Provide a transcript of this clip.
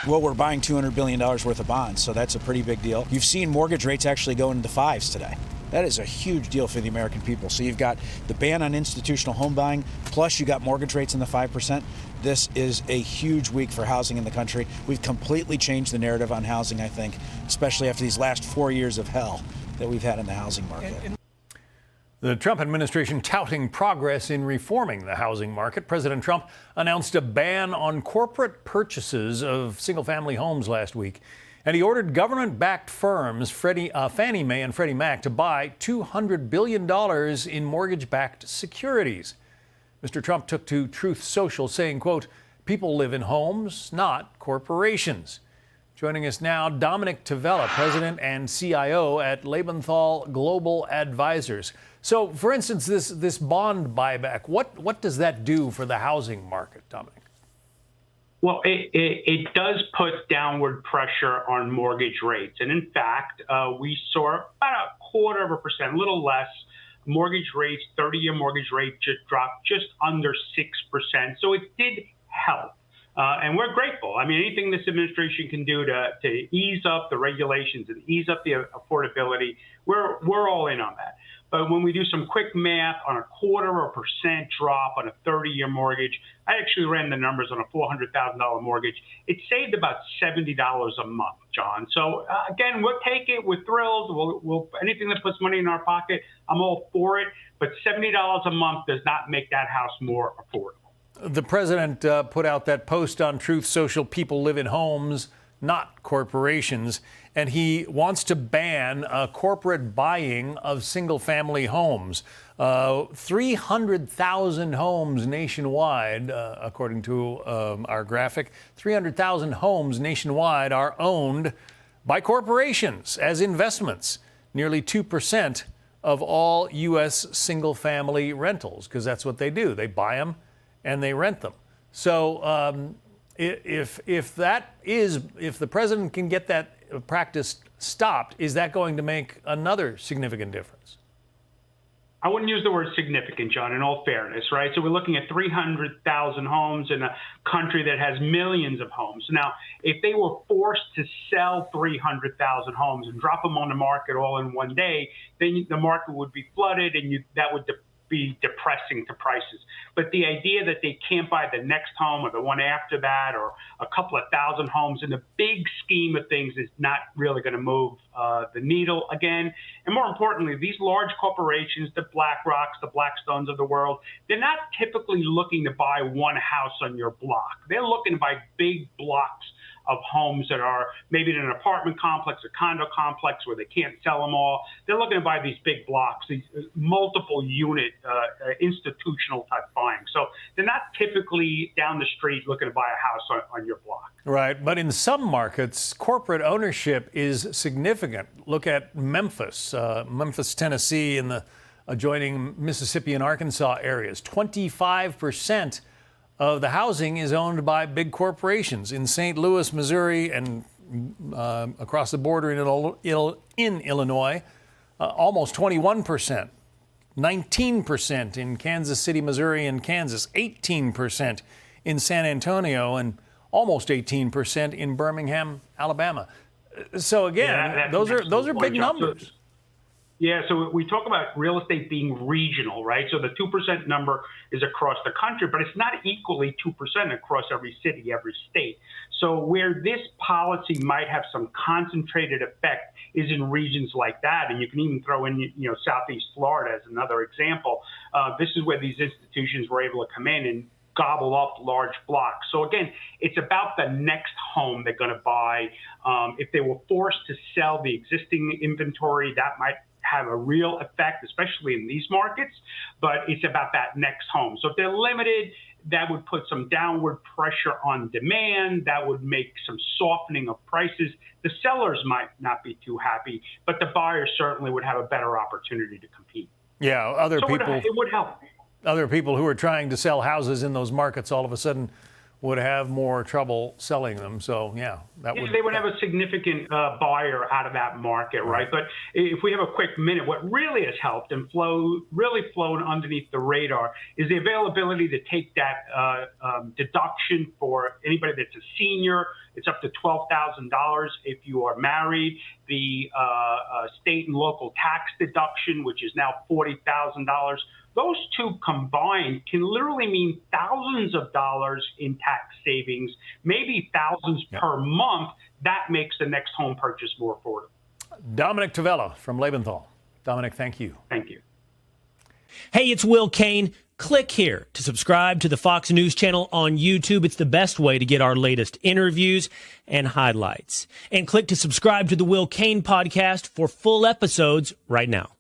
Well, we're buying $200 billion worth of bonds, so that's a pretty big deal. You've seen mortgage rates actually go into the fives today. That is a huge deal for the American people. So you've got the ban on institutional home buying, plus you got mortgage rates in the 5%. This is a huge week for housing in the country. We've completely changed the narrative on housing, I think, especially after these last 4 years of hell that we've had in the housing market. The Trump administration touting progress in reforming the housing market. President Trump announced a ban on corporate purchases of single-family homes last week. And he ordered government-backed firms, Fannie Mae and Freddie Mac, to buy $200 billion in mortgage-backed securities. Mr. Trump took to Truth Social saying, quote, "People live in homes, not corporations." Joining us now, Dominick Tavella, president and CIO at Lebenthal Global Advisors. So, for instance, this bond buyback, what does that do for the housing market, Dominick? Well, it does put downward pressure on mortgage rates. And in fact, we saw about 0.25%, a little less, mortgage rates, 30-year mortgage rate just dropped just under 6%. So it did help. And we're grateful. I mean, anything this administration can do to ease up the regulations and ease up the affordability, we're all in on that. But when we do some quick math on a 0.25% drop on a 30-year mortgage, I actually ran the numbers on a $400,000 mortgage. It saved about $70 a month, John. So again, we'll take it. We're thrilled. We'll anything that puts money in our pocket, I'm all for it. But $70 a month does not make that house more affordable. The president put out that post on Truth Social, "People live in homes, not corporations," and he wants to ban corporate buying of single-family homes. 300,000 homes nationwide, according to our graphic, 300,000 homes nationwide are owned by corporations as investments, nearly 2% of all U.S. single-family rentals, because that's what they do. They buy them and they rent them. So if the president can get that practice stopped, is that going to make another significant difference? I wouldn't use the word significant, John, in all fairness, right? So we're looking at 300,000 homes in a country that has millions of homes. Now, if they were forced to sell 300,000 homes and drop them on the market all in one day, then the market would be flooded, and that would be depressing to prices. But the idea that they can't buy the next home or the one after that or a couple of thousand homes in the big scheme of things is not really going to move the needle again. And more importantly, these large corporations, the BlackRocks, the Blackstones of the world, they're not typically looking to buy one house on your block. They're looking to buy big blocks of homes that are maybe in an apartment complex, a condo complex where they can't sell them all. They're looking to buy these big blocks, these multiple unit institutional type buying. So they're not typically down the street looking to buy a house on your block. Right. But in some markets, corporate ownership is significant. Look at Memphis, Tennessee, and the adjoining Mississippi and Arkansas areas. 25% of the housing is owned by big corporations. In St. Louis, Missouri, and across the border in Illinois, almost 21%, 19% in Kansas City, Missouri, and Kansas, 18% in San Antonio, and almost 18% in Birmingham, Alabama. So again, those are big numbers. Yeah, so we talk about real estate being regional, right? So the 2% number is across the country, but it's not equally 2% across every city, every state. So where this policy might have some concentrated effect is in regions like that. And you can even throw in, Southeast Florida as another example. This is where these institutions were able to come in and gobble up large blocks. So again, it's about the next home they're going to buy. If they were forced to sell the existing inventory, that might have a real effect, especially in these markets, but it's about that next home. So if they're limited, that would put some downward pressure on demand. That would make some softening of prices. The sellers might not be too happy, but the buyers certainly would have a better opportunity to compete. Yeah, it would help. Other people who are trying to sell houses in those markets all of a sudden would have more trouble selling them. So, yeah, they would have a significant buyer out of that market, right? But if we have a quick minute, what really has helped and really flown underneath the radar is the availability to take that deduction for anybody that's a senior. It's up to $12,000 if you are married. The state and local tax deduction, which is now $40,000. Those two combined can literally mean thousands of dollars in tax savings, maybe thousands per month. That makes the next home purchase more affordable. Dominick Tavella from Lebenthal. Dominick, thank you. Thank you. Hey, it's Will Kane. Click here to subscribe to the Fox News channel on YouTube. It's the best way to get our latest interviews and highlights. And click to subscribe to the Will Kane podcast for full episodes right now.